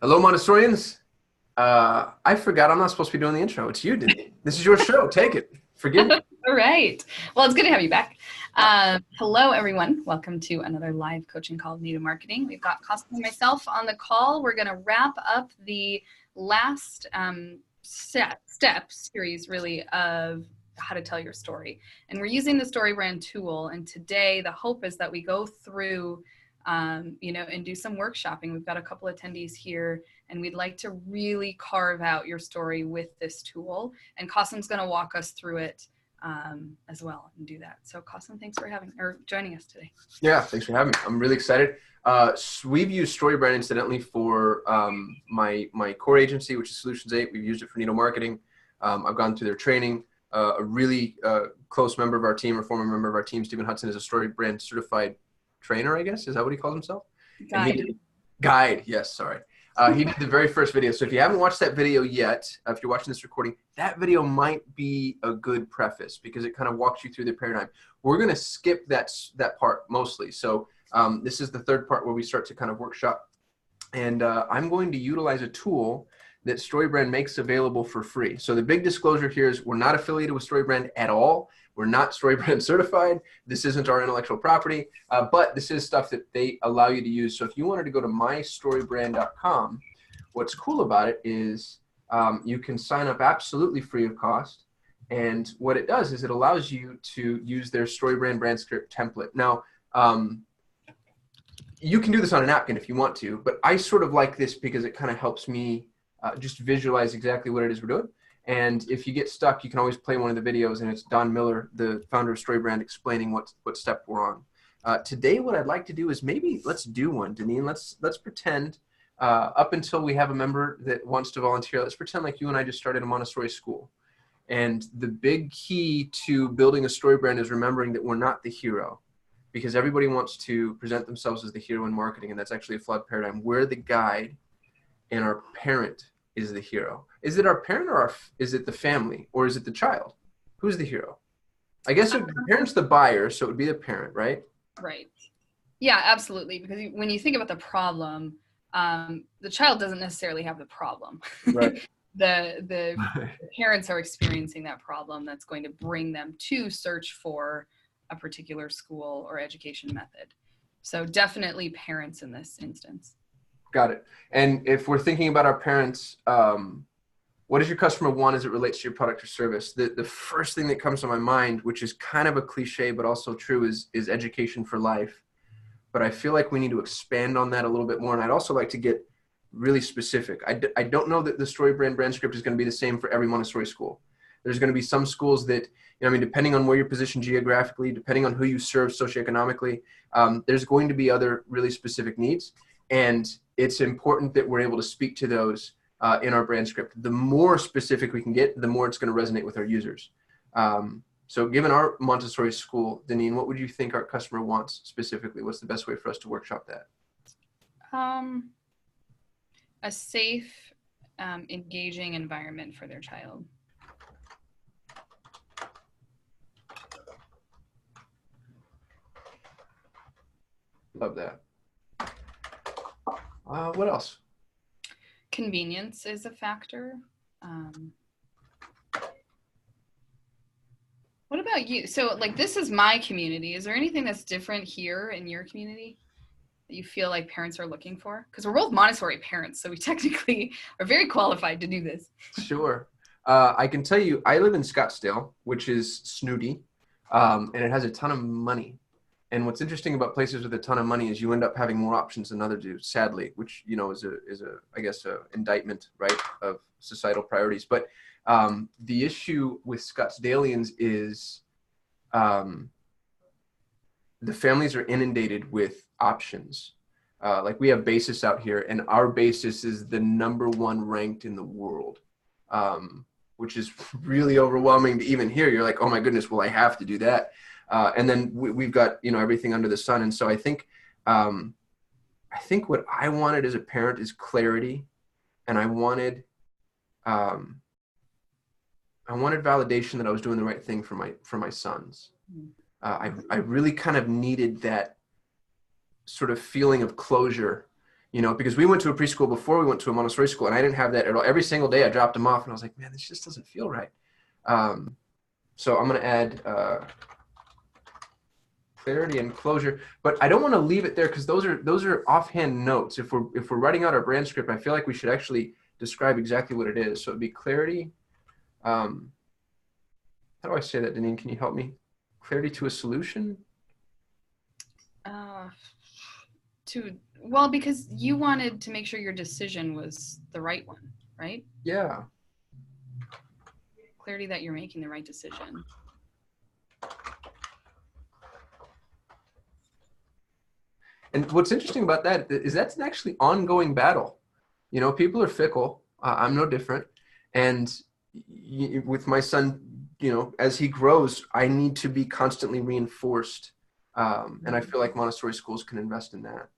Hello, Montessorians. I forgot I'm not supposed to be doing the intro. It's you, Denise. This is your show. Take it. Forgive me. All right. Well, it's good to have you back. Hello, everyone. Welcome to another live coaching call, Native Marketing. We've got Cosmo and myself on the call. We're going to wrap up the last step series, really, of how to tell your story. And we're using the StoryBrand tool. And today, the hope is that we go through, and do some workshopping. We've got a couple attendees here, and we'd like to really carve out your story with this tool. And Qasim's going to walk us through it as well and do that. So Qasim, thanks for joining us today. Yeah, thanks for having me. I'm really excited. We've used StoryBrand incidentally for my core agency, which is Solutions 8. We've used it for Needle Marketing. I've gone through their training. A really close member of our team, or former member of our team, Stephen Hudson, is a StoryBrand certified trainer, I guess. Is that what he calls himself? Guide. Yes, sorry. He did the very first video. So if you haven't watched that video yet, if you're watching this recording, that video might be a good preface because it kind of walks you through the paradigm. We're going to skip that part mostly. So this is the third part where we start to kind of workshop. And I'm going to utilize a tool that StoryBrand makes available for free. So the big disclosure here is we're not affiliated with StoryBrand at all. We're not StoryBrand certified. This isn't our intellectual property, but this is stuff that they allow you to use. So if you wanted to go to mystorybrand.com, what's cool about it is you can sign up absolutely free of cost. And what it does is it allows you to use their StoryBrand brand script template. Now, you can do this on a napkin if you want to, but I sort of like this because it kind of helps me just visualize exactly what it is we're doing. And if you get stuck, you can always play one of the videos, and it's Don Miller, the founder of StoryBrand, explaining what step we're on. Today, what I'd like to do is maybe let's do one, Deneen. Let's pretend up until we have a member that wants to volunteer. Let's pretend like you and I just started a Montessori school. And the big key to building a StoryBrand is remembering that we're not the hero, because everybody wants to present themselves as the hero in marketing, and that's actually a flawed paradigm. We're the guide, and our parent is the hero. Is it our parent, or is it the family, or is it the child? Who's the hero? I guess the parent's the buyer, so it would be the parent, right? Right. Yeah, absolutely. Because when you think about the problem, the child doesn't necessarily have the problem. Right. the parents are experiencing that problem that's going to bring them to search for a particular school or education method. So definitely parents in this instance. Got it. And if we're thinking about our parents, what does your customer want as it relates to your product or service? The first thing that comes to my mind, which is kind of a cliche but also true, is education for life. But I feel like we need to expand on that a little bit more. And I'd also like to get really specific. I don't know that the StoryBrand brand script is going to be the same for every Montessori school. There's going to be some schools that, depending on where you're positioned geographically, depending on who you serve socioeconomically, there's going to be other really specific needs. And it's important that we're able to speak to those in our brand script. The more specific we can get, the more it's going to resonate with our users. So given our Montessori school, Deneen, what would you think our customer wants specifically? What's the best way for us to workshop that? A safe, engaging environment for their child. Love that. What else? Convenience is a factor. What about you? So this is my community. Is there anything that's different here in your community that you feel like parents are looking for? Because we're both Montessori parents, so we technically are very qualified to do this. Sure. I can tell you, I live in Scottsdale, which is snooty, and it has a ton of money. And what's interesting about places with a ton of money is you end up having more options than others do, sadly, which, is I guess, a indictment, right, of societal priorities. But the issue with Scottsdalians is the families are inundated with options. Like we have basis out here, and our basis is the #1 ranked in the world, which is really overwhelming to even hear. You're like, oh my goodness, well, I have to do that. And then we've got, everything under the sun. And so I think what I wanted as a parent is clarity. And I wanted validation that I was doing the right thing for my sons. I really kind of needed that sort of feeling of closure. because we went to a preschool before we went to a Montessori school, and I didn't have that at all. Every single day I dropped them off, and I was like, man, this just doesn't feel right. So I'm going to add clarity and closure, but I don't want to leave it there because those are offhand notes. If we're writing out our brand script, I feel like we should actually describe exactly what it is. So it'd be clarity. How do I say that, Deneen? Can you help me? Clarity to a solution? Well, because you wanted to make sure your decision was the right one, right? Yeah. Clarity that you're making the right decision. And what's interesting about that is that's an actually ongoing battle. People are fickle. I'm no different. And with my son, as he grows, I need to be constantly reinforced. And I feel like Montessori schools can invest in that.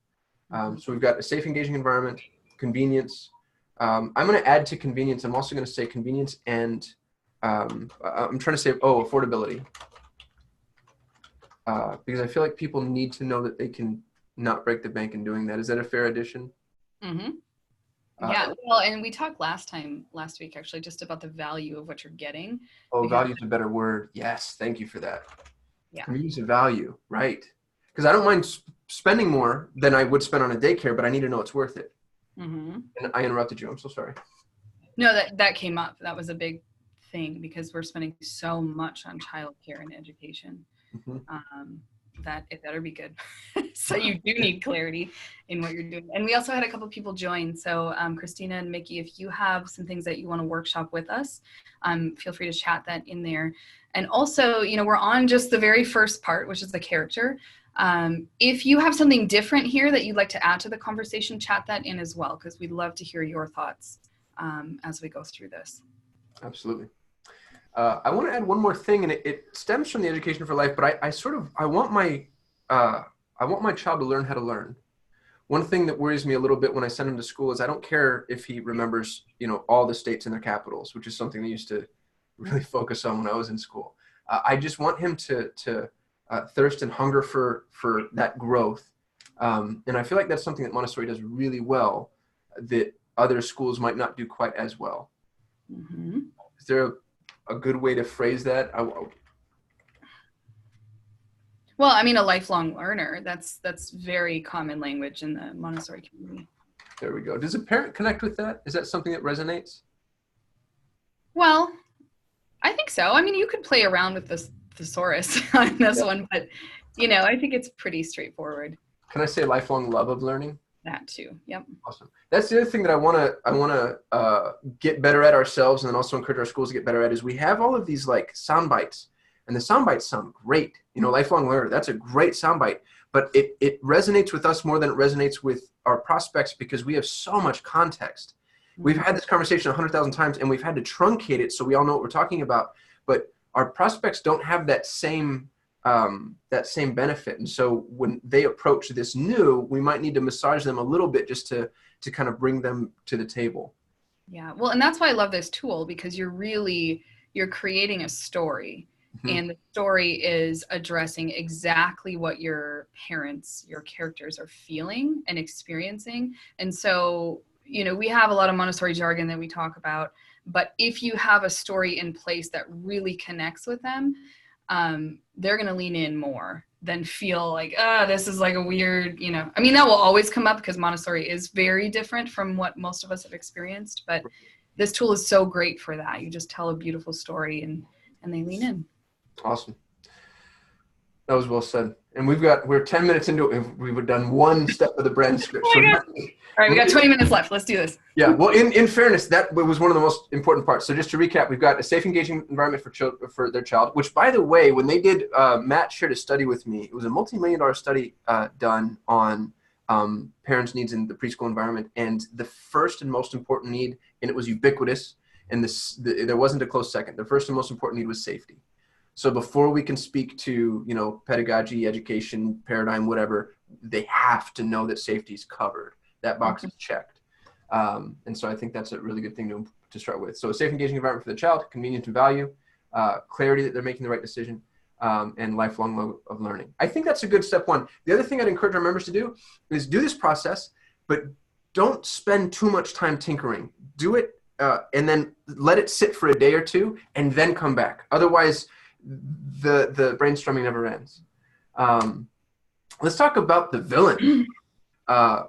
So we've got a safe, engaging environment, convenience. I'm going to add to convenience. I'm also going to say convenience and I'm trying to say, affordability. Because I feel like people need to know that they can not break the bank in doing that. Is that a fair addition? Mm-hmm. Yeah, well, and we talked last week, actually, just about the value of what you're getting. Value is a better word. Yes, thank you for that. Yeah. Convenience and value, right. Because I don't mind spending more than I would spend on a daycare, but I need to know it's worth it. Mm-hmm. And I interrupted you. I'm so sorry. No, that came up. That was a big thing because we're spending so much on childcare and education. Mm-hmm. That it better be good. So you do need clarity in what you're doing. And we also had a couple of people join. So Christina and Mickey, if you have some things that you want to workshop with us, feel free to chat that in there. And also, we're on just the very first part, which is the character. If you have something different here that you'd like to add to the conversation, chat that in as well, because we'd love to hear your thoughts as we go through this. Absolutely. I want to add one more thing, and it stems from the Education for Life, but I want my child to learn how to learn. One thing that worries me a little bit when I send him to school is I don't care if he remembers, all the states and their capitals, which is something they used to really focus on when I was in school. I just want him to thirst and hunger for that growth. And I feel like that's something that Montessori does really well that other schools might not do quite as well. Mm-hmm. Is there a good way to phrase that? Well, I mean, a lifelong learner, that's very common language in the Montessori community. There we go. Does a parent connect with that? Is that something that resonates? Well, I think so. I mean, you could play around with the thesaurus on this one, but, I think it's pretty straightforward. Can I say lifelong love of learning? That too. Yep. Awesome. That's the other thing that I want to get better at ourselves, and then also encourage our schools to get better at, is we have all of these like sound bites, and the sound bites sound great. Lifelong learner, that's a great sound bite, but it resonates with us more than it resonates with our prospects because we have so much context. Mm-hmm. We've had this conversation 100,000 times, and we've had to truncate it so we all know what we're talking about, but our prospects don't have that same benefit. And so when they approach this new, we might need to massage them a little bit just to kind of bring them to the table. Yeah. Well, and that's why I love this tool, because you're creating a story. Mm-hmm. And the story is addressing exactly what your characters are feeling and experiencing. And so, we have a lot of Montessori jargon that we talk about, but if you have a story in place that really connects with them, they're going to lean in more than feel like, this is like a weird, I mean, that will always come up because Montessori is very different from what most of us have experienced, but this tool is so great for that. You just tell a beautiful story and they lean in. Awesome. That was well said. And we're 10 minutes into it. We've done one step of the brand script. Oh my God. All right, we got 20 minutes left. Let's do this. Yeah. Well, in fairness, that was one of the most important parts. So just to recap, we've got a safe, engaging environment for their child, which, by the way, when they did, Matt shared a study with me. It was a multi-million-dollar study done on parents' needs in the preschool environment. And the first and most important need, and it was ubiquitous, and there wasn't a close second. The first and most important need was safety. So before we can speak to, pedagogy, education, paradigm, whatever, they have to know that safety is covered. That box is checked. And so I think that's a really good thing to start with. So a safe, engaging environment for the child, convenience and value, clarity that they're making the right decision, and lifelong love of learning. I think that's a good step one. The other thing I'd encourage our members to do is do this process, but don't spend too much time tinkering. Do it and then let it sit for a day or two and then come back. Otherwise, the brainstorming never ends. Let's talk about the villain.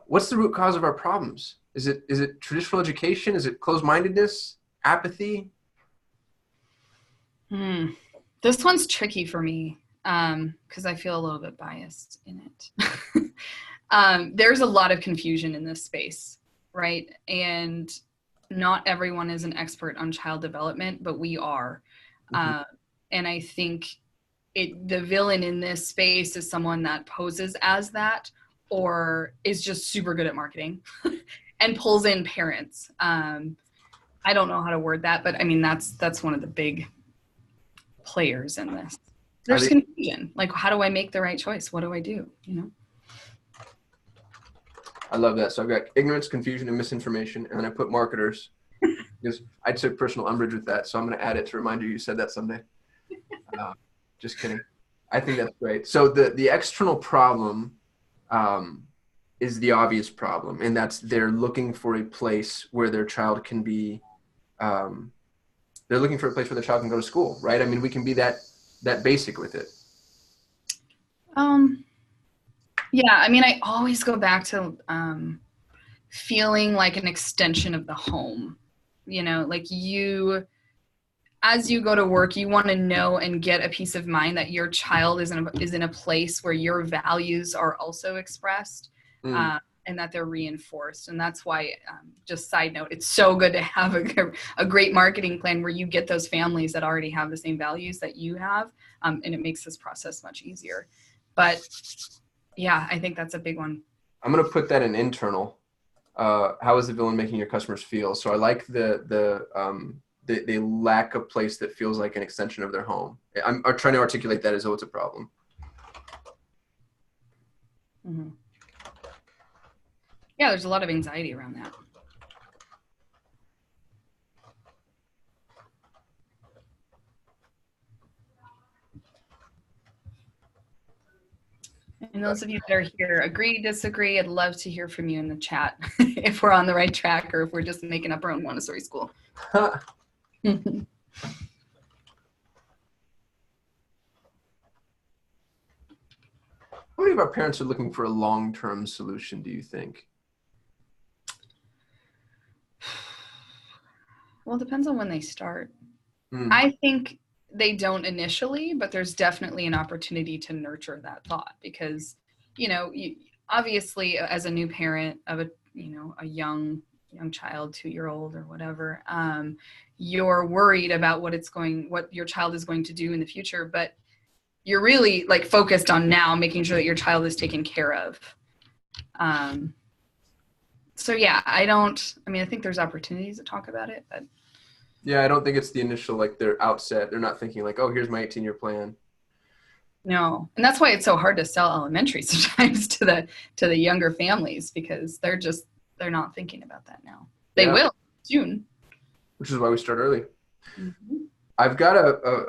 What's the root cause of our problems? Is it traditional education? Is it closed-mindedness, apathy? This one's tricky for me because I feel a little bit biased in it. There's a lot of confusion in this space, right? And not everyone is an expert on child development, but we are. Mm-hmm. And I think the villain in this space is someone that poses as that or is just super good at marketing and pulls in parents. I don't know how to word that, but I mean, that's one of the big players in this. There's confusion. Like, how do I make the right choice? What do I do? You know? I love that. So I've got ignorance, confusion, and misinformation, and then I put marketers because I took personal umbrage with that. So I'm going to add it to remind you said that someday. Just kidding. I think that's great. So the external problem is the obvious problem, and that's they're looking for a place where their child can be. They're looking for a place where their child can go to school, right? I mean, we can be that basic with it. Yeah, I mean, I always go back to feeling like an extension of the home. You know, like as you go to work, you want to know and get a peace of mind that your child is in a place where your values are also expressed and that they're reinforced. And that's why, just side note, it's so good to have a great marketing plan where you get those families that already have the same values that you have, and it makes this process much easier. But yeah, I think that's a big one. I'm going to put that in internal. How is the villain making your customers feel? So I like they lack a place that feels like an extension of their home. I'm trying to articulate that as though it's a problem. Mm-hmm. Yeah, there's a lot of anxiety around that. And those of you that are here, agree, disagree, I'd love to hear from you in the chat if we're on the right track or if we're just making up our own Montessori school. How many of our parents are looking for a long-term solution, do you think? Well, it depends on when they start. I think they don't initially, but there's definitely an opportunity to nurture that thought because, obviously as a new parent of a young child, 2-year-old or whatever, you're worried about what your child is going to do in the future, but you're really like focused on now making sure that your child is taken care of. So yeah, I think there's opportunities to talk about it, but yeah, I don't think it's the initial, like they're outset. They're not thinking like, oh, here's my 18-year plan. No. And that's why it's so hard to sell elementary sometimes to the younger families because they're not thinking about that now. They will soon. Which is why we start early. Mm-hmm. I've got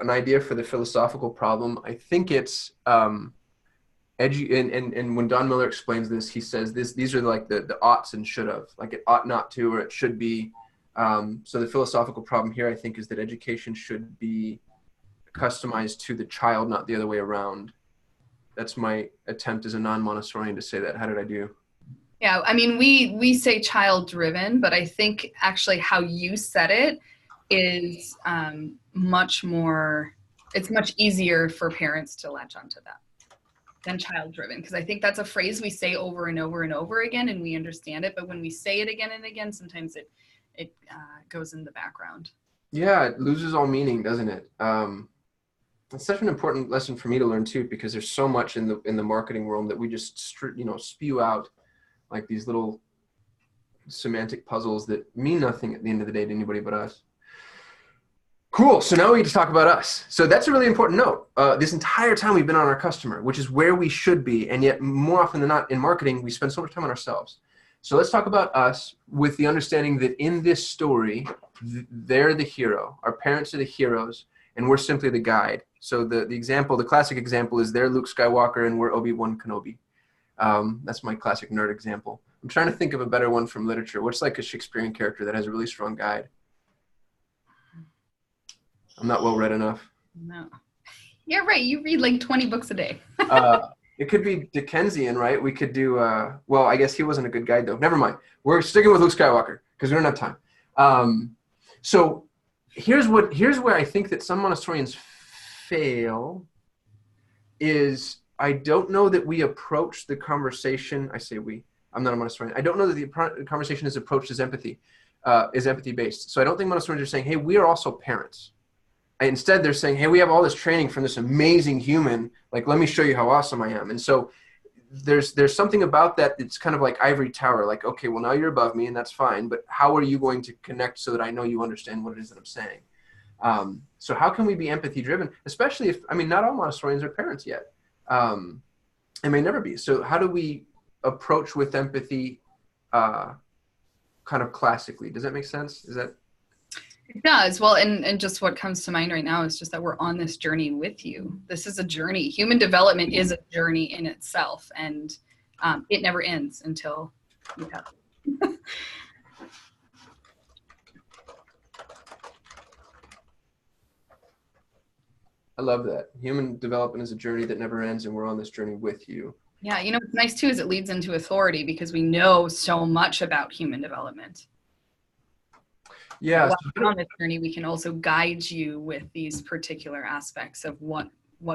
an idea for the philosophical problem. I think it's and when Don Miller explains this, he says these are like the oughts and should have, like it ought not to, or it should be. So the philosophical problem here, I think, is that education should be customized to the child, not the other way around. That's my attempt as a non-Montessorian to say that. How did I do? Yeah, I mean, we say child-driven, but I think actually how you said it is much easier for parents to latch onto that than child-driven, because I think that's a phrase we say over and over and over again, and we understand it, but when we say it again and again, sometimes it goes in the background. Yeah, it loses all meaning, doesn't it? It's such an important lesson for me to learn too, because there's so much in the marketing world that we just spew out like these little semantic puzzles that mean nothing at the end of the day to anybody but us. Cool. So now we get to talk about us. So that's a really important note. This entire time we've been on our customer, which is where we should be, and yet more often than not in marketing, we spend so much time on ourselves. So let's talk about us with the understanding that in this story, they're the hero. Our parents are the heroes, and we're simply the guide. So the classic example is they're Luke Skywalker and we're Obi-Wan Kenobi. That's my classic nerd example. I'm trying to think of a better one from literature. What's like a Shakespearean character that has a really strong guide? I'm not well read enough. No. Yeah, right. You read like 20 books a day. It could be Dickensian, right? We could do, well, I guess he wasn't a good guide though. Never mind. We're sticking with Luke Skywalker because we don't have time. So here's where I think that some Montessorians fail is I don't know that we approach the conversation. I say we, I'm not a Montessorian. I don't know that the conversation is approached as empathy based. So I don't think Montessorians are saying, hey, we are also parents. Instead, they're saying, hey, we have all this training from this amazing human. Like, let me show you how awesome I am. And so there's something about that that's kind of like ivory tower. Like, okay, well, now you're above me, and that's fine. But how are you going to connect so that I know you understand what it is that I'm saying? So how can we be empathy driven, especially if, I mean, not all Montessorians are parents yet. It may never be. So how do we approach with empathy kind of classically? Does that make sense? Is that? It does. Well, and just what comes to mind right now is just that we're on this journey with you. This is a journey. Human development is a journey in itself, and it never ends until you have it. I love that. Human development is a journey that never ends, and we're on this journey with you. Yeah, you know, what's nice too is it leads into authority because we know so much about human development. Yeah. While we're on this journey, we can also guide you with these particular aspects of what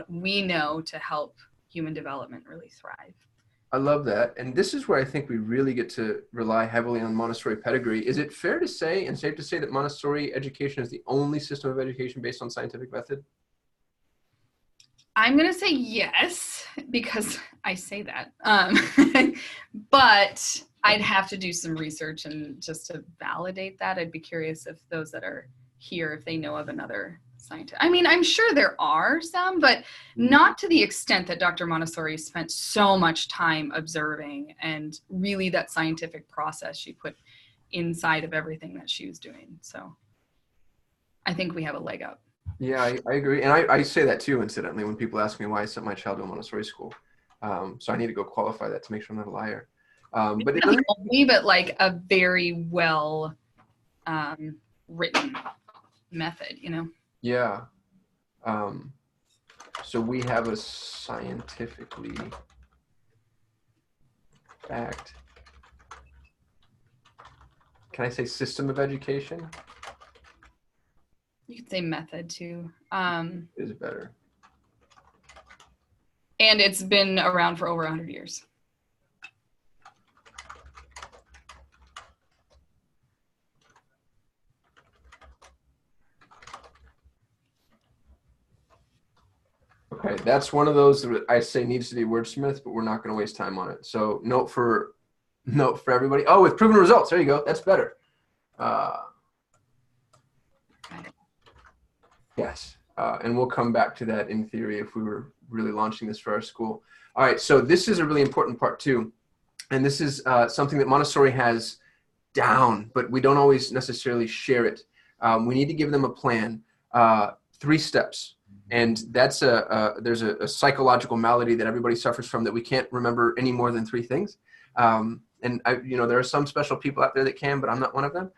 we know to help human development really thrive. I love that. And this is where I think we really get to rely heavily on Montessori pedigree. Is it fair to say and safe to say that Montessori education is the only system of education based on scientific method? I'm going to say yes, because I say that. But I'd have to do some research and just to validate that. I'd be curious if those that are here, if they know of another scientist. I mean, I'm sure there are some, but not to the extent that Dr. Montessori spent so much time observing and really that scientific process she put inside of everything that she was doing. So I think we have a leg up. Yeah, I agree. And I say that too, incidentally, when people ask me why I sent my child to a Montessori school. So I need to go qualify that to make sure I'm not a liar. But it doesn't only, but like a very well written method, you know? Yeah. So we have a scientifically backed, can I say system of education? You could say method too. Is better. And it's been around for over 100 years. Okay, that's one of those that I say needs to be wordsmith, but we're not going to waste time on it. So note for everybody. Oh, with proven results. There you go. That's better. Yes, and we'll come back to that in theory if we were really launching this for our school. All right, so this is a really important part too, and this is something that Montessori has down, but we don't always necessarily share it. We need to give them a plan, 3 steps, and that's there's a psychological malady that everybody suffers from that we can't remember any more than 3 things. And there are some special people out there that can, but I'm not one of them.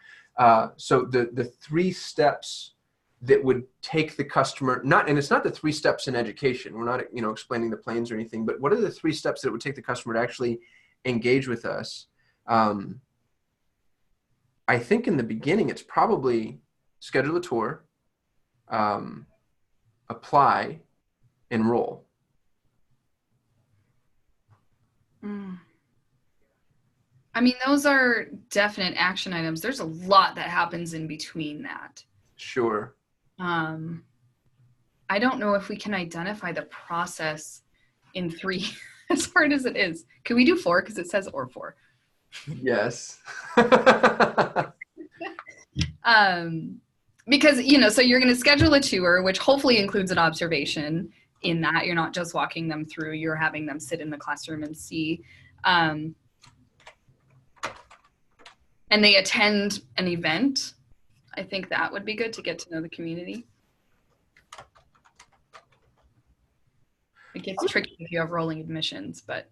So the 3 steps that would take the customer, and it's not the 3 steps in education. We're not, explaining the planes or anything, but what are the 3 steps that would take the customer to actually engage with us? I think in the beginning, it's probably schedule a tour, apply, enroll. I mean, those are definite action items. There's a lot that happens in between that. Sure. I don't know if we can identify the process in 3 as hard as it is. Can we do 4? Because it says or 4. Yes. Because, so you're going to schedule a tour, which hopefully includes an observation in that. You're not just walking them through, you're having them sit in the classroom and see. And they attend an event. I think that would be good to get to know the community. It gets tricky if you have rolling admissions, but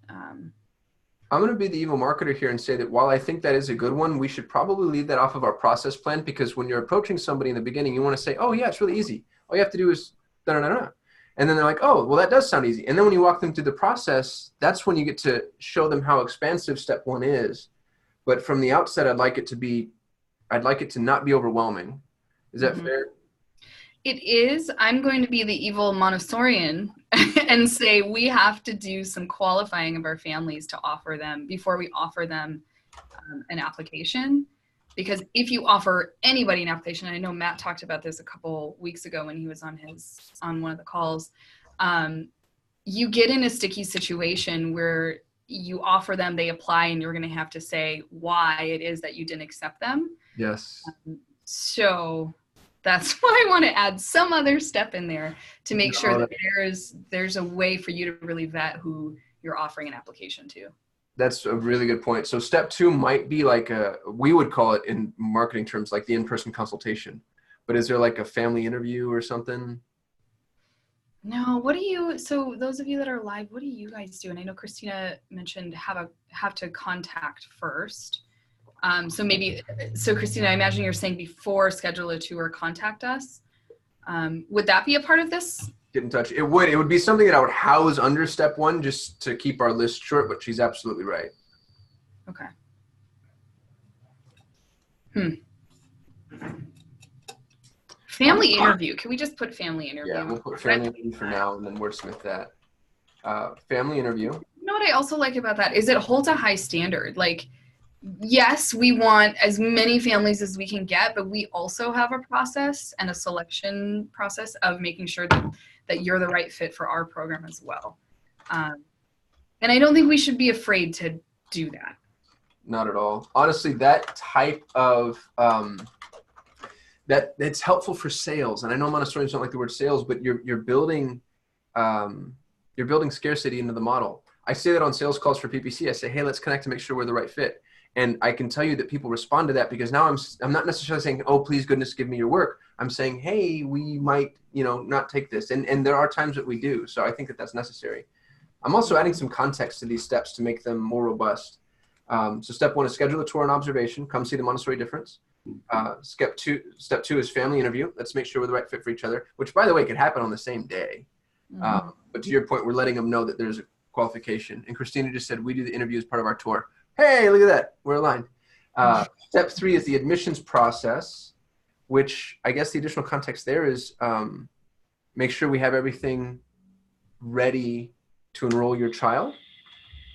I'm going to be the evil marketer here and say that while I think that is a good one, we should probably leave that off of our process plan, because when you're approaching somebody in the beginning, you want to say, oh yeah, it's really easy. All you have to do is da da da da. And then they're like, oh, well, that does sound easy. And then when you walk them through the process, that's when you get to show them how expansive step one is. But from the outset, I'd like it to not be overwhelming. Is that fair? It is. I'm going to be the evil Montessorian and say we have to do some qualifying of our families to offer them before we offer them an application. Because if you offer anybody an application, I know Matt talked about this a couple weeks ago when he was on one of the calls, you get in a sticky situation where you offer them, they apply, and you're going to have to say why it is that you didn't accept them. Yes. So that's why I want to add some other step in there to make sure that there's a way for you to really vet who you're offering an application to. That's a really good point. So step two might be like we would call it in marketing terms, like the in-person consultation. But is there like a family interview or something? No, so those of you that are live, what do you guys do? And I know Christina mentioned have to contact first. So Christina, I imagine you're saying before schedule a tour, contact us. Would that be a part of this? Get in touch. It would be something that I would house under step one just to keep our list short, but she's absolutely right. Okay. Family interview. Can we just put family interview? Yeah, we'll put family interview for now and then wordsmith that. Family interview. You know what I also like about that is it holds a high standard. Like, yes, we want as many families as we can get, but we also have a process and a selection process of making sure that you're the right fit for our program as well. And I don't think we should be afraid to do that. Not at all. Honestly, that type of it's helpful for sales. And I know Montessorians don't like the word sales, but you're building scarcity into the model. I say that on sales calls for PPC. I say, hey, let's connect to make sure we're the right fit. And I can tell you that people respond to that, because now I'm not necessarily saying, oh, please goodness, give me your work. I'm saying, hey, we might, not take this. And there are times that we do. So I think that that's necessary. I'm also adding some context to these steps to make them more robust. So step one is schedule a tour and observation. Come see the Montessori difference. Step two is family interview. Let's make sure we're the right fit for each other, which, by the way, could happen on the same day. But to your point, we're letting them know that there's a qualification. And Christina just said, we do the interview as part of our tour. Hey, look at that. We're aligned. Step three is the admissions process, which I guess the additional context there is make sure we have everything ready to enroll your child.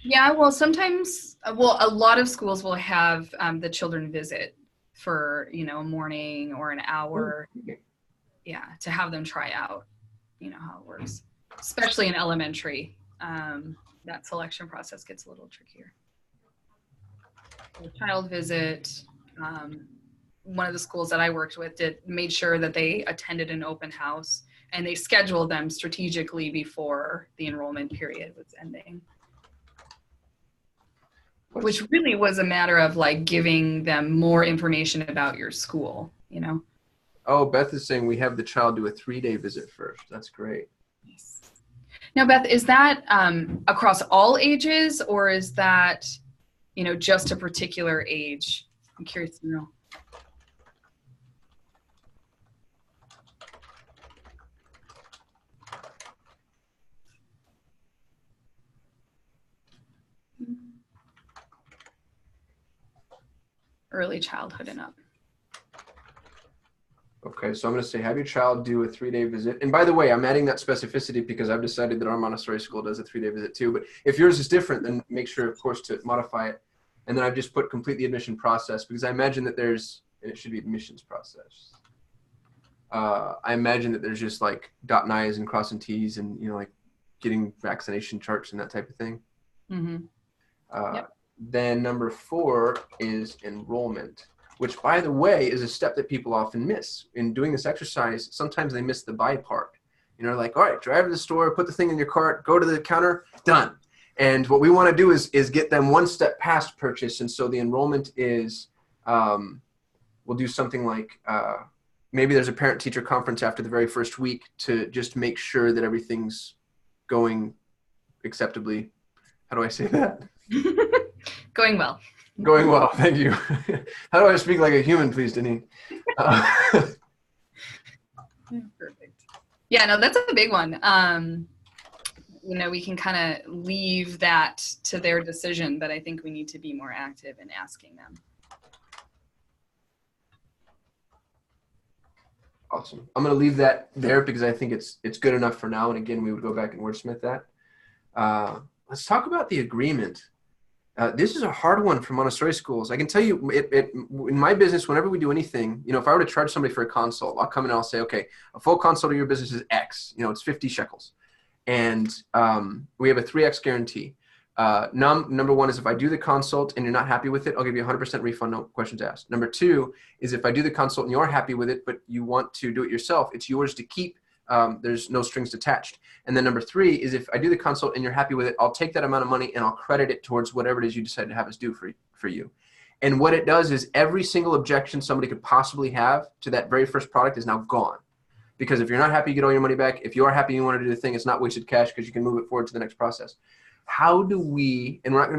Yeah, well, sometimes, a lot of schools will have the children visit for, a morning or an hour. Yeah, to have them try out, how it works. Especially in elementary, that selection process gets a little trickier. A child visit, one of the schools that I worked with made sure that they attended an open house, and they scheduled them strategically before the enrollment period was ending. Which really was a matter of like giving them more information about your school, Oh, Beth is saying we have the child do a 3-day visit first. That's great. Now, Beth, is that across all ages, or is that, just a particular age? I'm curious to know. Early childhood and up. Okay, so I'm going to say have your child do a 3-day visit. And by the way, I'm adding that specificity because I've decided that our Montessori school does a 3-day visit too. But if yours is different, then make sure, of course, to modify it. And then I've just put complete the admission process, because I imagine that and it should be admissions process. I imagine that there's just like dotting I's and crossing T's and, like getting vaccination charts and that type of thing. Mm-hmm. Yep. Then number 4 is enrollment, which, by the way, is a step that people often miss. In doing this exercise, sometimes they miss the buy part. Like, all right, drive to the store, put the thing in your cart, go to the counter, done. And what we want to do is get them one step past purchase. And so the enrollment is, we'll do something like maybe there's a parent-teacher conference after the very first week to just make sure that everything's going acceptably. How do I say that? Going well. Going well, thank you. How do I speak like a human, please, Denise? Perfect. Yeah, no, that's a big one. We can kind of leave that to their decision, but I think we need to be more active in asking them. Awesome. I'm going to leave that there because I think it's good enough for now. And again, we would go back and wordsmith that. Let's talk about the agreement. This is a hard one for Montessori schools. I can tell you in my business, whenever we do anything, if I were to charge somebody for a consult, I'll come in and I'll say, okay, a full consult of your business is X, it's 50 shekels. And we have a 3X guarantee. Number one is if I do the consult and you're not happy with it, I'll give you 100% refund, no questions asked. Number two is if I do the consult and you're happy with it, but you want to do it yourself, it's yours to keep. There's no strings attached. And then number three is if I do the consult and you're happy with it, I'll take that amount of money and I'll credit it towards whatever it is you decide to have us do for you. And what it does is every single objection somebody could possibly have to that very first product is now gone. Because if you're not happy, you get all your money back. If you are happy, you want to do the thing, it's not wasted cash because you can move it forward to the next process. How do we, and we're not going to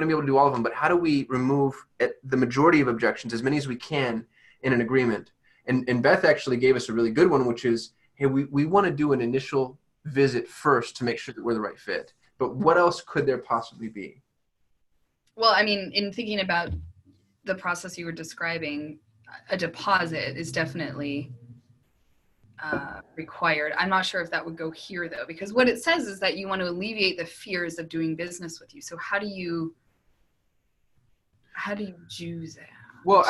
be able to do all of them, but how do we remove the majority of objections, as many as we can, in an agreement? And Beth actually gave us a really good one, which is, hey, we want to do an initial visit first to make sure that we're the right fit. But what else could there possibly be? Well, I mean, in thinking about the process you were describing, a deposit is definitely required. I'm not sure if that would go here though, because what it says is that you want to alleviate the fears of doing business with you. So how do you do that? Well,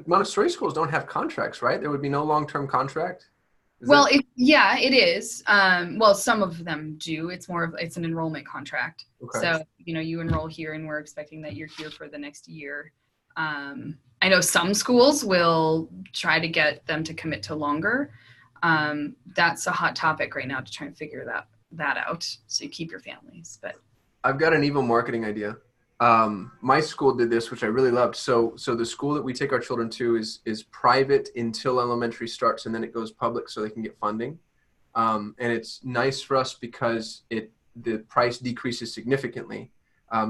Montessori schools don't have contracts, right? There would be no long-term contract. It is. Well, some of them do. It's an enrollment contract. Okay. So, you enroll here and we're expecting that you're here for the next year. I know some schools will try to get them to commit to longer. That's a hot topic right now to try and figure that out. So you keep your families, but I've got an evil marketing idea. My school did this, which I really loved. So the school that we take our children to is private until elementary starts, and then it goes public so they can get funding. And it's nice for us because the price decreases significantly.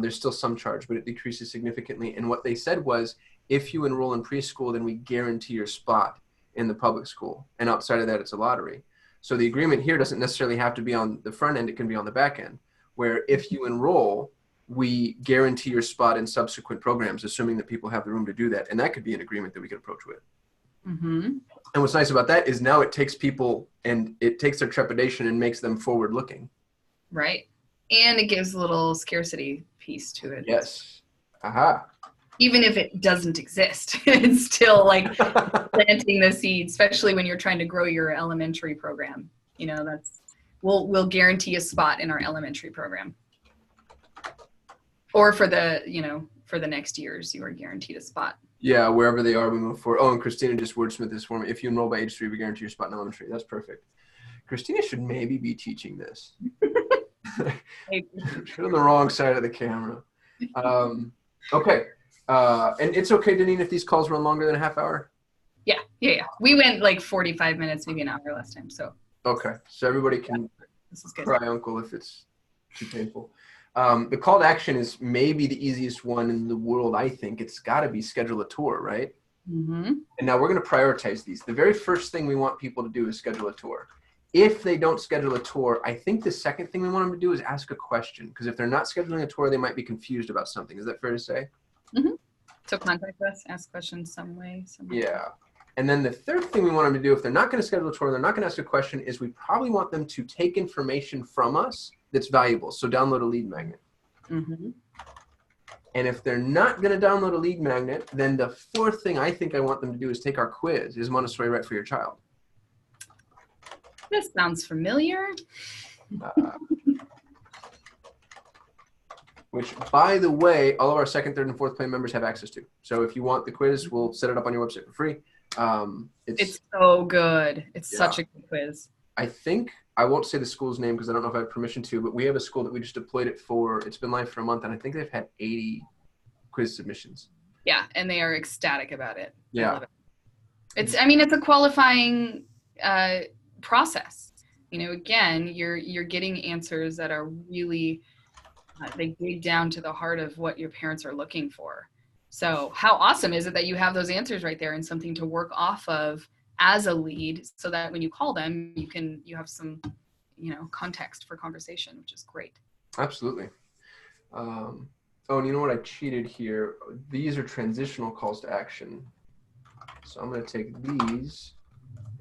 There's still some charge, but it decreases significantly. And what they said was, if you enroll in preschool, then we guarantee your spot in the public school. And outside of that, it's a lottery. So the agreement here doesn't necessarily have to be on the front end. It can be on the back end, where if you enroll, we guarantee your spot in subsequent programs, assuming that people have the room to do that. And that could be an agreement that we could approach with. Mm-hmm. And what's nice about that is now it takes people and it takes their trepidation and makes them forward looking. Right. And it gives a little scarcity piece to it. Yes. Aha. Even if it doesn't exist, it's still like planting the seed, especially when you're trying to grow your elementary program. We'll guarantee a spot in our elementary program. Or for the next years, you are guaranteed a spot. Yeah, wherever they are, we move forward. Oh, and Christina just wordsmithed this for me. If you enroll by age 3, we guarantee your spot in elementary. That's perfect. Christina should maybe be teaching this. She's on the wrong side of the camera. Okay. And it's okay, Deneen, if these calls run longer than a half hour? Yeah. We went like 45 minutes, maybe an hour last time. So. Okay. So everybody can cry uncle if it's too painful. The call to action is maybe the easiest one in the world, I think. It's got to be schedule a tour, right? Mm-hmm. And now we're going to prioritize these. The very first thing we want people to do is schedule a tour. If they don't schedule a tour, I think the second thing we want them to do is ask a question. Because if they're not scheduling a tour, they might be confused about something. Is that fair to say? Mm-hmm. So contact us, ask questions some way. Yeah. And then the third thing we want them to do, if they're not going to schedule a tour, they're not going to ask a question, is we probably want them to take information from us that's valuable. So download a lead magnet. Mm-hmm. And if they're not going to download a lead magnet, then the fourth thing I think I want them to do is take our quiz. Is Montessori right for your child? This sounds familiar. Which, by the way, all of our second, third, and fourth play members have access to. So if you want the quiz, we'll set it up on your website for free. It's so good. It's such a good quiz. I think, I won't say the school's name because I don't know if I have permission to, but we have a school that we just deployed it for. It's been live for a month, and I think they've had 80 quiz submissions. Yeah, and they are ecstatic about it. Yeah. I love it. It's a qualifying process. Again, you're getting answers that are really They dig down to the heart of what your parents are looking for. So how awesome is it that you have those answers right there and something to work off of as a lead, so that when you call them, you have some, context for conversation, which is great. Absolutely. Oh, and you know what? I cheated here. These are transitional calls to action. So I'm going to take these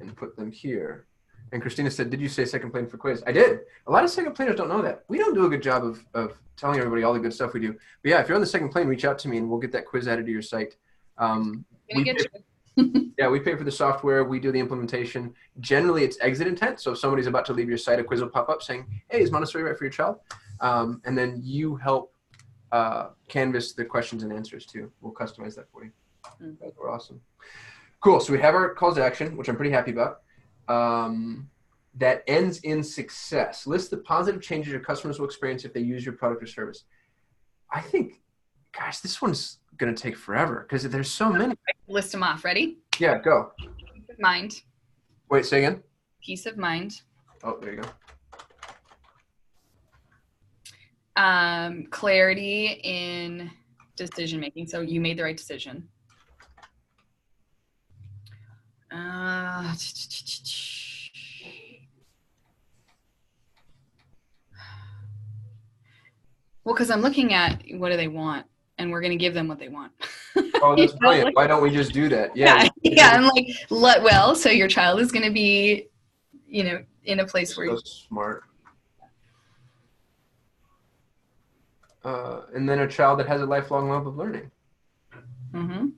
and put them here. And Christina said, did you say second plane for quiz? I did. A lot of second planers don't know that. We don't do a good job of telling everybody all the good stuff we do. But yeah, if you're on the second plane, reach out to me and we'll get that quiz added to your site. Yeah, we pay for the software. We do the implementation. Generally, it's exit intent. So if somebody's about to leave your site, a quiz will pop up saying, hey, is Montessori right for your child? And then you help canvas the questions and answers too. We'll customize that for you. That's awesome. Cool. So we have our calls to action, which I'm pretty happy about. That ends in success. List the positive changes your customers will experience if they use your product or service. I think, gosh, this one's going to take forever because there's so many. List them off. Ready? Yeah, go. Peace of mind. Wait, say again. Peace of mind. Oh, there you go. Clarity in decision making. So you made the right decision. Well, because I'm looking at what do they want, and we're going to give them what they want. Oh, that's brilliant. Why don't we just do that? Yeah. I'm like, well, so your child is going to be, in a place where so smart. And then a child that has a lifelong love of learning. Mm-hmm.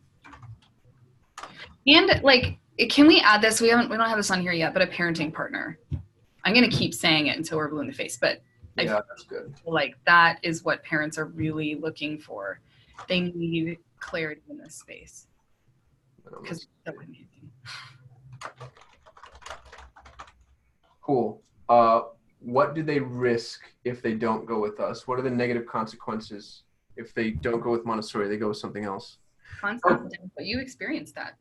And like, can we add this? We don't have this on here yet, but a parenting partner. I'm going to keep saying it until we're blue in the face, but yeah, that's good. Like that is what parents are really looking for. They need clarity in this space. Because it's so amazing. Cool. What do they risk if they don't go with us? What are the negative consequences if they don't go with Montessori? They go with something else. But you experienced that.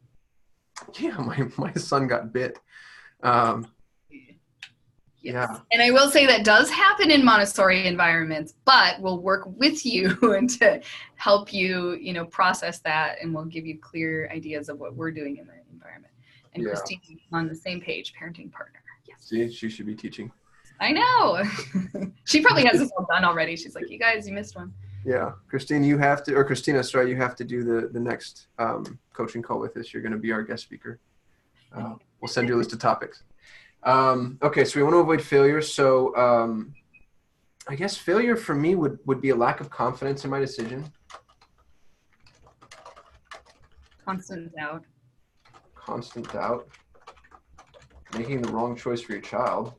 Yeah, my son got bit. Yes. Yeah. And I will say that does happen in Montessori environments, but we'll work with you and to help you, process that, and we'll give you clear ideas of what we're doing in the environment. And yeah. Christine on the same page, parenting partner. Yes. See, she should be teaching. I know. She probably has this all done already. She's like, you guys, you missed one. Yeah. Christina, you have to do the next coaching call with us. You're going to be our guest speaker. We'll send you a list of topics. Okay, so we want to avoid failure. So I guess failure for me would be a lack of confidence in my decision. Constant doubt. Constant doubt. Making the wrong choice for your child,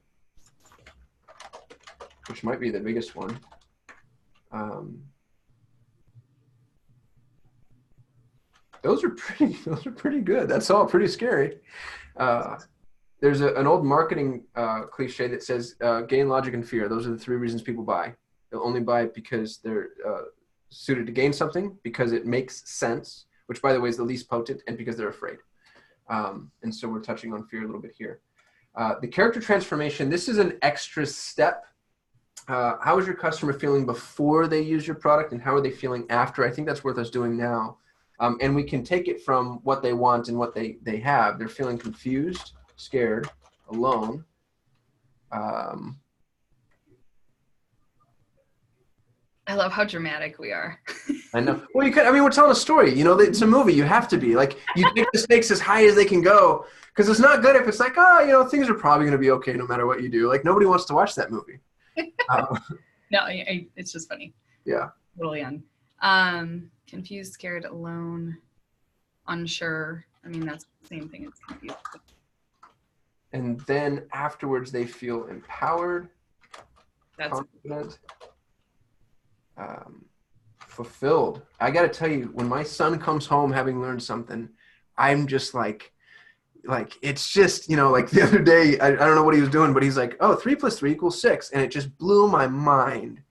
which might be the biggest one. Those are pretty good. That's all pretty scary. There's an old marketing cliche that says gain, logic, and fear. Those are the three reasons people buy. They'll only buy it because they're suited to gain something, because it makes sense, which, by the way, is the least potent, and because they're afraid. And so we're touching on fear a little bit here. The character transformation, this is an extra step. How is your customer feeling before they use your product, and how are they feeling after? I think that's worth us doing now. And we can take it from what they want and what they have. They're feeling confused, scared, alone. I love how dramatic we are. I know. Well, we're telling a story. It's a movie. You have to be. Like, you take the stakes as high as they can go, because it's not good if it's like, things are probably going to be okay no matter what you do. Like, nobody wants to watch that movie. No, it's just funny. Yeah. Totally young. Confused, scared, alone, unsure. That's the same thing as confused. And then afterwards, they feel empowered, confident, fulfilled. I got to tell you, when my son comes home having learned something, I'm just like it's just, like the other day, I don't know what he was doing, but he's like, oh, 3 + 3 = 6. And it just blew my mind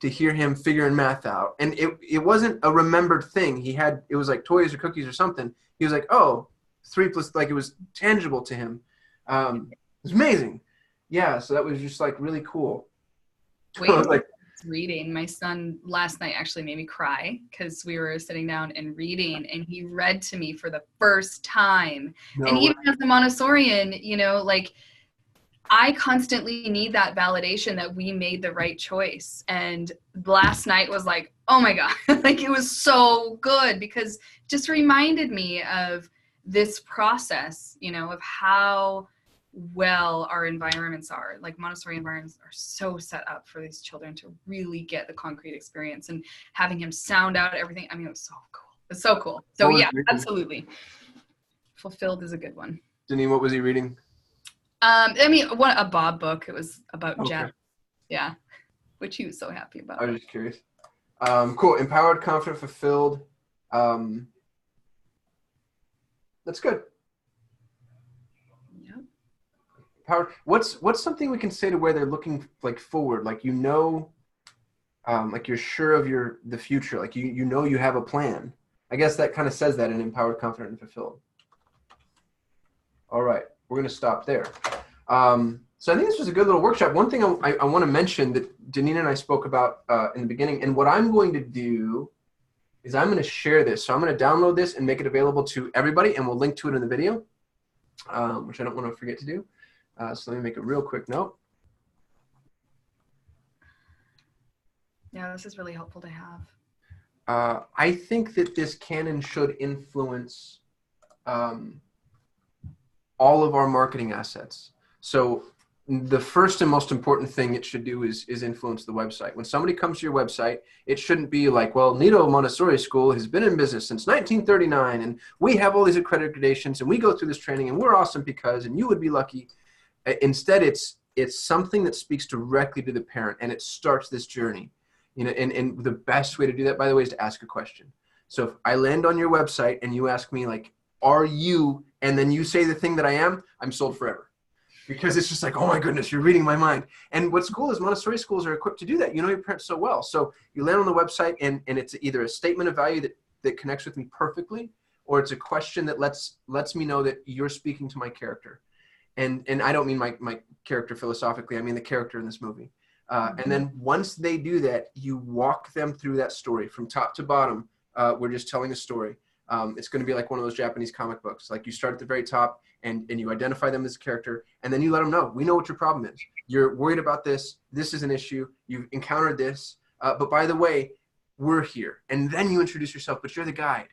to hear him figuring math out. And it wasn't a remembered thing. It was like toys or cookies or something. He was like, oh, 3 +, like it was tangible to him. It was amazing. Yeah. So that was just like really cool. Wait, reading. My son last night actually made me cry because we were sitting down and reading, and he read to me for the first time. And No way. even as a Montessorian, you know, like I constantly need that validation that we made the right choice. And last night was like, oh my God, like it was so good because it just reminded me of this process, you know, of how well our environments are. Like Montessori environments are so set up for these children to really get the concrete experience, and having him sound out everything. I mean, it was so cool. It's so cool. So What was yeah, he reading? absolutely. Fulfilled is a good one. Janine, what was he reading? I mean, what a Bob book. It was about Okay. Jeff. Yeah. Which he was so happy about. I was just curious. Cool. Empowered, confident, fulfilled. That's good. Yeah. Empowered. What's something we can say to where they're looking like forward, like you know, like you're sure of the future, like you know you have a plan. I guess that kind of says that in empowered, confident, and fulfilled. All right, we're gonna stop there. So I think this was a good little workshop. One thing I want to mention that Janine and I spoke about in the beginning, and what I'm going to do is I'm going to share this. So I'm going to download this and make it available to everybody, and we'll link to it in the video, which I don't want to forget to do. So let me make a real quick note. Yeah, this is really helpful to have. I think that this can and should influence all of our marketing assets. So the first and most important thing it should do is influence the website. When somebody comes to your website, it shouldn't be like, well, Nido Montessori School has been in business since 1939, and we have all these accreditations, and we go through this training, and we're awesome because, and you would be lucky. Instead, it's something that speaks directly to the parent, and it starts this journey. You know, and the best way to do that, by the way, is to ask a question. So if I land on your website and you ask me, like, are you, and then you say the thing that I am, I'm sold forever. Because it's just like, oh my goodness, you're reading my mind. And what's cool is Montessori schools are equipped to do that. You know your parents so well. So you land on the website and it's either a statement of value that connects with me perfectly, or it's a question that lets me know that you're speaking to my character. And I don't mean my character philosophically, I mean the character in this movie. And then once they do that, you walk them through that story from top to bottom. We're just telling a story. It's going to be like one of those Japanese comic books. Like you start at the very top and you identify them as a character, and then you let them know, we know what your problem is. You're worried about this. This is an issue. You've encountered this. But by the way, we're here. And then you introduce yourself, but you're the guide.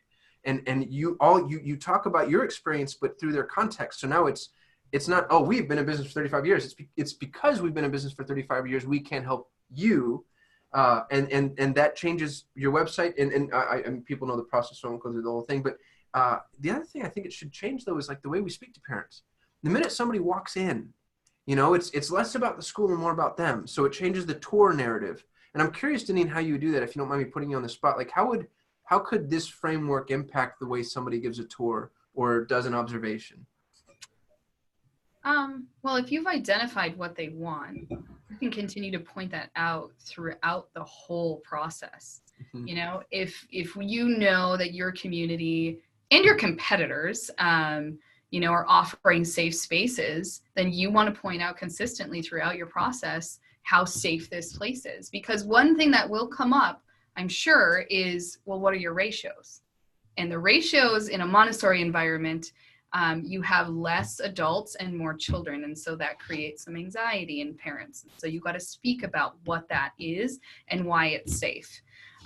And you talk about your experience, but through their context. So now it's not, oh, we've been in business for 35 years. It's because we've been in business for 35 years, we can help you. And that changes your website. And people know the process, so I won't go through the whole thing. But the other thing I think it should change, though, is like the way we speak to parents. The minute somebody walks in, you know, it's less about the school and more about them. So it changes the tour narrative. And I'm curious, Janine, how you would do that, if you don't mind me putting you on the spot. Like, how could this framework impact the way somebody gives a tour or does an observation? Well, if you've identified what they want, you can continue to point that out throughout the whole process. Mm-hmm. You know, if you know that your community and your competitors, you know, are offering safe spaces, then you want to point out consistently throughout your process how safe this place is. Because one thing that will come up, I'm sure, is, well, what are your ratios? And the ratios in a Montessori environment, you have less adults and more children. And so that creates some anxiety in parents. So you got to speak about what that is and why it's safe.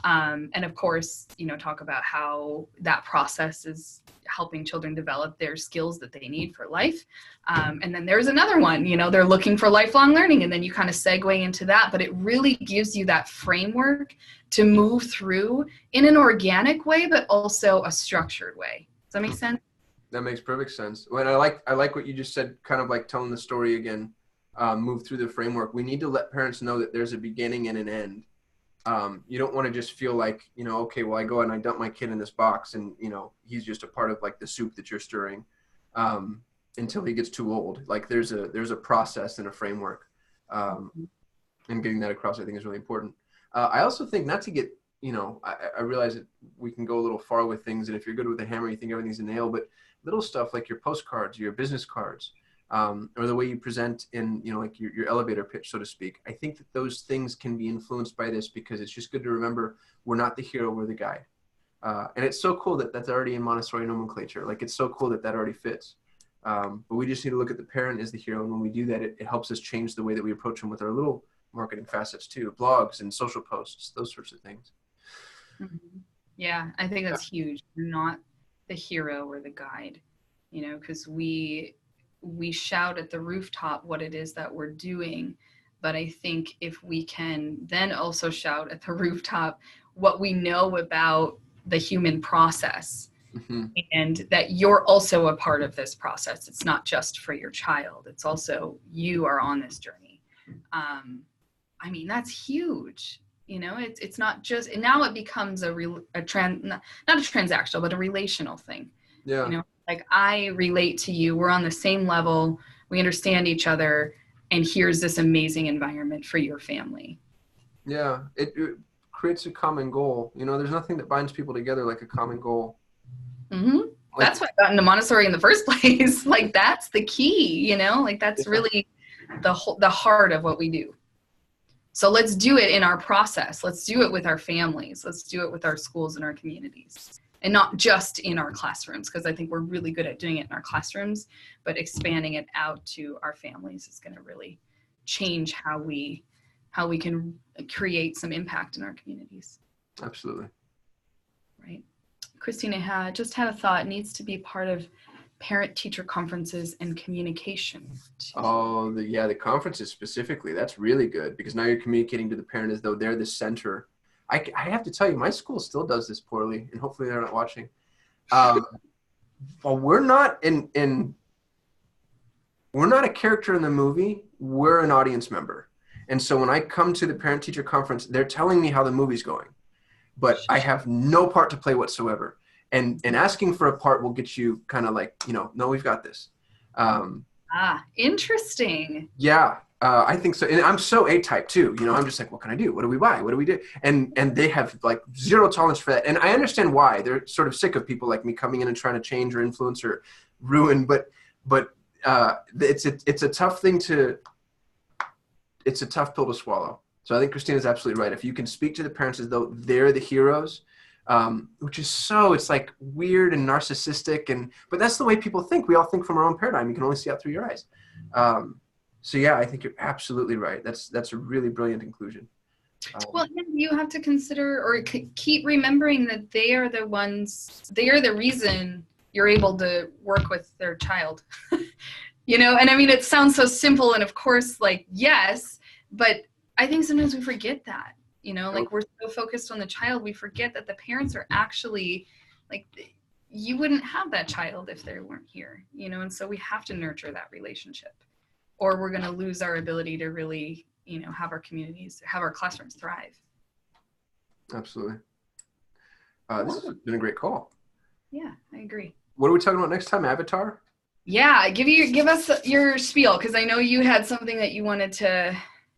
And of course, you know, talk about how that process is helping children develop their skills that they need for life. And then there's another one, you know, they're looking for lifelong learning. And then you kind of segue into that, but it really gives you that framework to move through in an organic way, but also a structured way. Does that make sense? That makes perfect sense. When I like what you just said, kind of like telling the story again, move through the framework. We need to let parents know that there's a beginning and an end. You don't want to just feel like, you know, okay, well, I go out and I dump my kid in this box and, you know, he's just a part of like the soup that you're stirring until he gets too old. Like there's a process and a framework. And getting that across, I think, is really important. I also think, not to get, you know, I realize that we can go a little far with things. And if you're good with a hammer, you think everything's a nail, but little stuff like your postcards, your business cards, or the way you present in, like your elevator pitch, so to speak. I think that those things can be influenced by this, because it's just good to remember we're not the hero, we're the guide. And it's so cool that that's already in Montessori nomenclature. Like, it's so cool that that already fits. But we just need to look at the parent as the hero. And when we do that, it helps us change the way that we approach them with our little marketing facets too, blogs and social posts, those sorts of things. Mm-hmm. Yeah, I think that's huge. You're not the hero or the guide, because we shout at the rooftop what it is that we're doing. But I think if we can then also shout at the rooftop what we know about the human process, mm-hmm. and that you're also a part of this process. It's not just for your child. It's also you are on this journey. I mean, that's huge. It's not just, and now it becomes not a transactional, but a relational thing. Yeah. Like, I relate to you. We're on the same level. We understand each other. And here's this amazing environment for your family. Yeah. It creates a common goal. There's nothing that binds people together like a common goal. Mm-hmm. That's why I got into Montessori in the first place. Like, that's the key, like that's really the heart of what we do. So let's do it in our process. Let's do it with our families. Let's do it with our schools and our communities, and not just in our classrooms, because I think we're really good at doing it in our classrooms, but expanding it out to our families is going to really change how we can create some impact in our communities. Absolutely. Right. Christina just had a thought. It needs to be part of parent-teacher conferences and communication. Oh, the conferences specifically. That's really good, because now you're communicating to the parent as though they're the center. I have to tell you, my school still does this poorly, and hopefully they're not watching. Well, we're not we're not a character in the movie. We're an audience member. And so when I come to the parent-teacher conference, they're telling me how the movie's going, but I have no part to play whatsoever. And asking for a part will get you kind of like, no, we've got this. Interesting. Yeah, I think so. And I'm so A-type too. I'm just like, what can I do? What do we buy? What do we do? And they have like zero tolerance for that. And I understand why. They're sort of sick of people like me coming in and trying to change or influence or ruin. But it's a tough thing it's a tough pill to swallow. So I think Christina's absolutely right. If you can speak to the parents as though they're the heroes, which is it's like weird and narcissistic, but that's the way people think. We all think from our own paradigm. You can only see out through your eyes. So yeah, I think you're absolutely right. That's a really brilliant conclusion. Well, you have to consider or keep remembering that they are the reason you're able to work with their child. And I mean, it sounds so simple, and of course, like, yes, but I think sometimes we forget that. Like, we're so focused on the child, we forget that the parents are actually, like, you wouldn't have that child if they weren't here, and so we have to nurture that relationship, or we're going to lose our ability to really, have our communities, have our classrooms thrive. Absolutely. This has been a great call. Yeah, I agree. What are we talking about next time? Avatar? Yeah, give us your spiel, because I know you had something that you wanted to,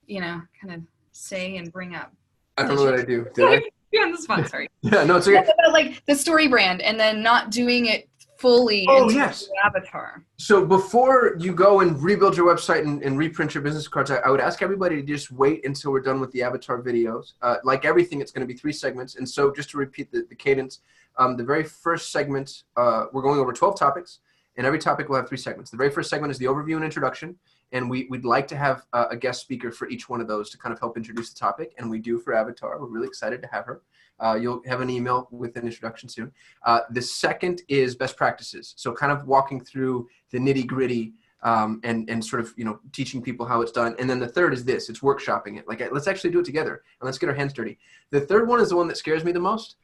kind of say and bring up. I don't know what I do. Did I? You're on the spot, sorry. Yeah, no, it's okay. About, like, the story brand and then not doing it fully into the avatar. So before you go and rebuild your website and reprint your business cards, I would ask everybody to just wait until we're done with the avatar videos. Like everything, it's going to be 3 segments. And so just to repeat the cadence, the very first segment, we're going over 12 topics, and every topic will have 3 segments. The very first segment is the overview and introduction. And we'd like to have a guest speaker for each one of those to kind of help introduce the topic. And we do for Avatar. We're really excited to have her. You'll have an email with an introduction soon. The second is best practices. So kind of walking through the nitty gritty and sort of, teaching people how it's done. And then the third is this. It's workshopping it. Like, let's actually do it together and let's get our hands dirty. The third one is the one that scares me the most,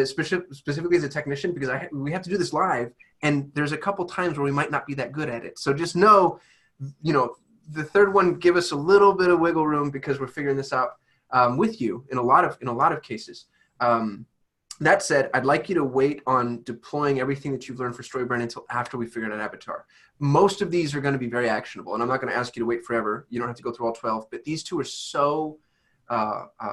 specifically as a technician, because we have to do this live. And there's a couple times where we might not be that good at it. So just know, the third one, give us a little bit of wiggle room, because we're figuring this out with you in a lot of cases. That said, I'd like you to wait on deploying everything that you've learned for StoryBrand until after we figured out Avatar. Most of these are going to be very actionable, and I'm not going to ask you to wait forever. You don't have to go through all 12, but these 2 are so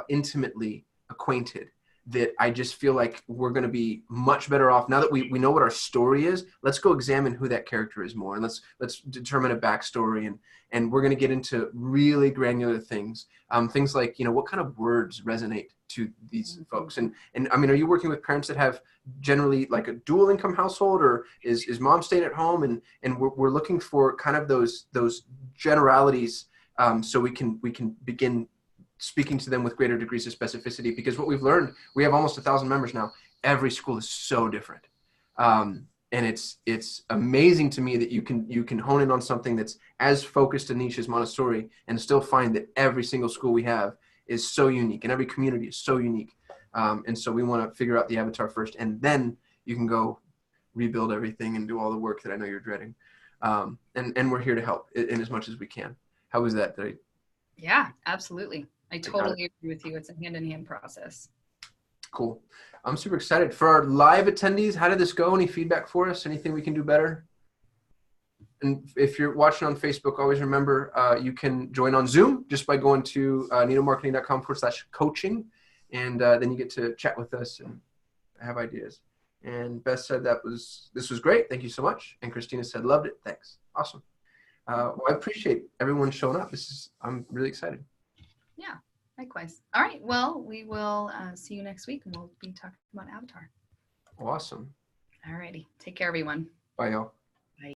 intimately acquainted that I just feel like we're going to be much better off now that we know what our story is. Let's go examine who that character is more, and let's determine a backstory, and we're going to get into really granular things, things like, what kind of words resonate to these folks, and I mean, are you working with parents that have generally like a dual income household, or is mom staying at home, and we're looking for kind of those generalities, so we can begin speaking to them with greater degrees of specificity, because what we've learned, we have almost 1,000 members now. Every school is so different. And it's amazing to me that you can hone in on something that's as focused a niche as Montessori and still find that every single school we have is so unique, and every community is so unique. And so we want to figure out the avatar first, and then you can go rebuild everything and do all the work that I know you're dreading. And we're here to help in as much as we can. How was that? Yeah, absolutely. I totally agree with you. It's a hand-in-hand process. Cool. I'm super excited. For our live attendees, how did this go? Any feedback for us? Anything we can do better? And if you're watching on Facebook, always remember you can join on Zoom just by going to nitomarketing.com/coaching. And then you get to chat with us and have ideas. And Beth said this was great. Thank you so much. And Christina said, loved it. Thanks. Awesome. Well, I appreciate everyone showing up. I'm really excited. Yeah, likewise. All right. Well, we will see you next week, and we'll be talking about Avatar. Awesome. All righty. Take care, everyone. Bye, y'all.